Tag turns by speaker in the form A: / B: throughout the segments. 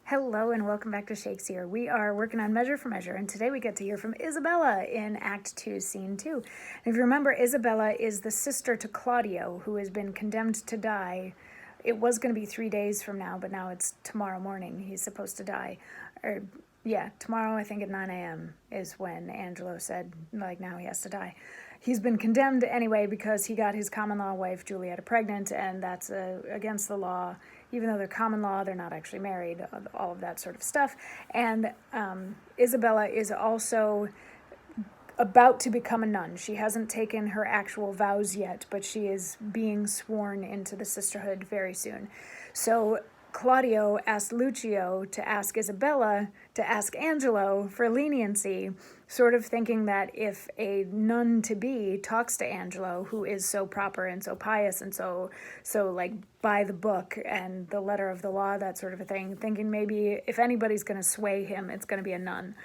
A: Hello and welcome back to Shakesyear. We are working on Measure for Measure, and today we get to hear from Isabella in Act 2, Scene 2. And if you remember, Isabella is the sister to Claudio, who has been condemned to die. It was going to be 3 days from now, but now it's tomorrow morning. He's supposed to die. Tomorrow, I think at 9 a.m. is when Angelo said, now he has to die. He's been condemned anyway because he got his common law wife, Julietta, pregnant, and that's against the law. Even though they're common law, they're not actually married, all of that sort of stuff. And Isabella is also about to become a nun. She hasn't taken her actual vows yet, but she is being sworn into the sisterhood very soon. So Claudio asked Lucio to ask Isabella to ask Angelo for leniency, sort of thinking that if a nun-to-be talks to Angelo, who is so proper and so pious and so like by the book and the letter of the law, that sort of a thing, thinking maybe if anybody's going to sway him, it's going to be a nun.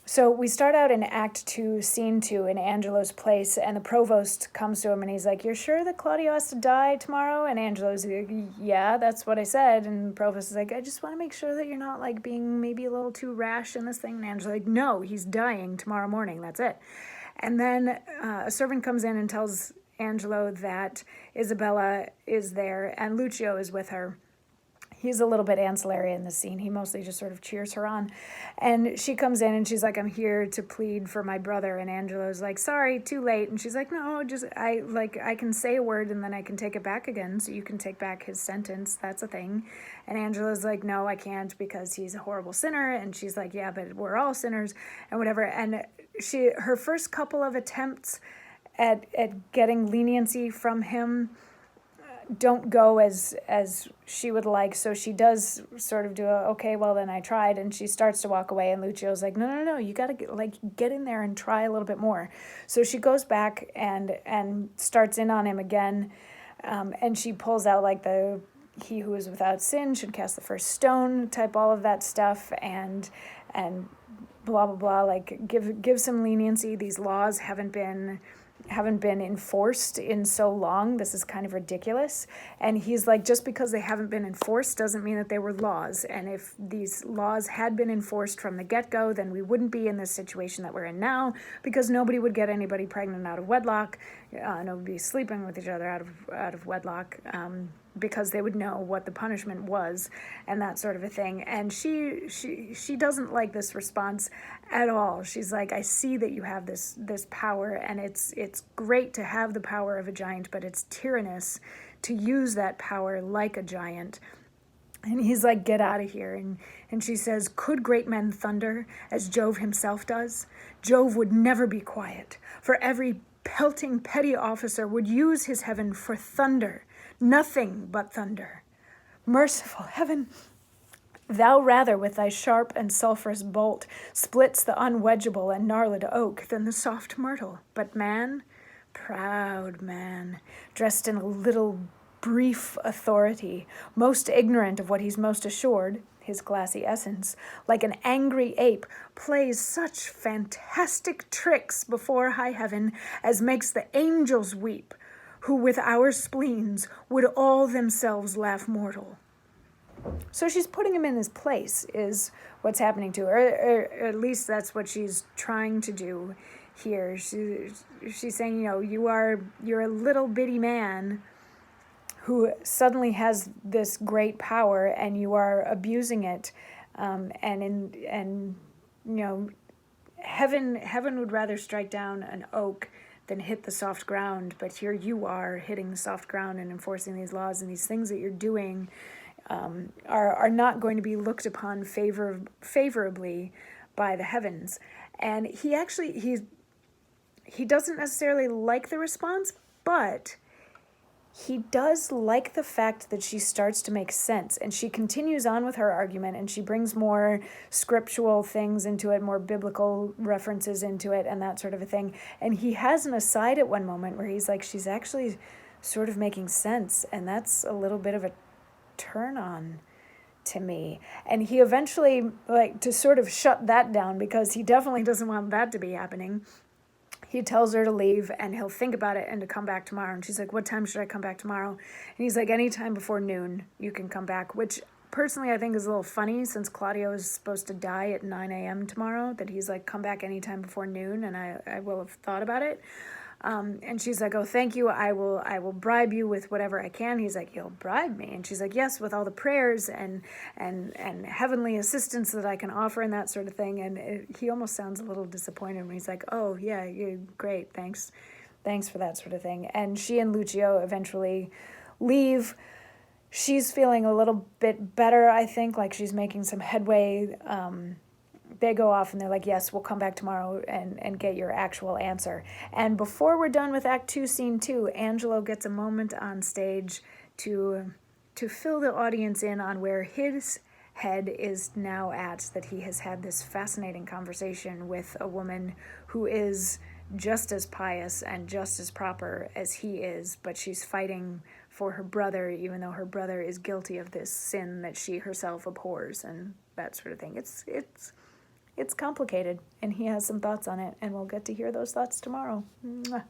A: So we start out in Act 2, Scene 2, in Angelo's place, and the provost comes to him and he's like, "You're sure that Claudio has to die tomorrow?" And Angelo's like, "Yeah, that's what I said." And the provost is like, "I just want to make sure that you're not like being maybe a little too rash in this thing." And Angelo's like, "No, he's dying tomorrow morning, that's it." And then a servant comes in and tells Angelo that Isabella is there and Lucio is with her. He's a little bit ancillary in this scene. He mostly just sort of cheers her on. And she comes in and she's like, "I'm here to plead for my brother." And Angelo's like, "Sorry, too late." And she's like, "No, I can say a word and then I can take it back again. So you can take back his sentence. That's a thing." And Angelo's like, "No, I can't because he's a horrible sinner." And she's like, "Yeah, but we're all sinners," and whatever. And her first couple of attempts at getting leniency from him don't go as she would like, so she does sort of do okay, well then I tried, and she starts to walk away, and Lucio's like, no, you gotta get in there and try a little bit more. So she goes back and starts in on him again, and she pulls out like the "he who is without sin should cast the first stone" type, all of that stuff, and blah blah blah, like give some leniency. These laws haven't been enforced in so long. This is kind of ridiculous. And he's like, just because they haven't been enforced doesn't mean that they were laws. And if these laws had been enforced from the get-go, then we wouldn't be in this situation that we're in now, because nobody would get anybody pregnant out of wedlock. Nobody would be sleeping with each other out of wedlock, because they would know what the punishment was and that sort of a thing. And she doesn't like this response at all. She's like, "I see that you have this power, and it's great to have the power of a giant, but it's tyrannous to use that power like a giant." And he's like, "Get out of here." And she says, "Could great men thunder as Jove himself does? Jove would never be quiet, for every pelting petty officer would use his heaven for thunder, nothing but thunder. Merciful heaven, thou rather with thy sharp and sulphurous bolt splits the unwedgeable and gnarled oak than the soft myrtle. But man, proud man, dressed in a little brief authority, most ignorant of what he's most assured, his glassy essence, like an angry ape, plays such fantastic tricks before high heaven as makes the angels weep, who with our spleens would all themselves laugh mortal." So she's putting him in his place, is what's happening to her, or at least that's what she's trying to do here. She's saying, you're a little bitty man who suddenly has this great power, and you are abusing it, heaven would rather strike down an oak than hit the soft ground, but here you are hitting the soft ground and enforcing these laws, and these things that you're doing are not going to be looked upon favorably by the heavens. And he doesn't necessarily like the response, but he does like the fact that she starts to make sense, and she continues on with her argument, and she brings more scriptural things into it, more biblical references into it, and that sort of a thing. And he has an aside at one moment where he's like, she's actually sort of making sense, and that's a little bit of a turn on to me. And he eventually, to sort of shut that down, because he definitely doesn't want that to be happening, he tells her to leave and he'll think about it and to come back tomorrow. And she's like, "What time should I come back tomorrow?" And he's like, "Anytime before noon you can come back," which personally I think is a little funny, since Claudio is supposed to die at 9 a.m. tomorrow, that he's like, come back anytime before noon, and I will have thought about it. And she's like, oh, thank you. I will bribe you with whatever I can. He's like, you'll bribe me? And she's like, yes, with all the prayers and heavenly assistance that I can offer and that sort of thing. And he almost sounds a little disappointed when he's like, oh, yeah, you're great. Thanks for that sort of thing. And she and Lucio eventually leave. She's feeling a little bit better, I think, like she's making some headway. They go off and they're like, yes, we'll come back tomorrow and get your actual answer. And before we're done with Act 2, Scene 2, Angelo gets a moment on stage to fill the audience in on where his head is now at, that he has had this fascinating conversation with a woman who is just as pious and just as proper as he is, but she's fighting for her brother, even though her brother is guilty of this sin that she herself abhors and that sort of thing. It's complicated, and he has some thoughts on it, and we'll get to hear those thoughts tomorrow. Mwah.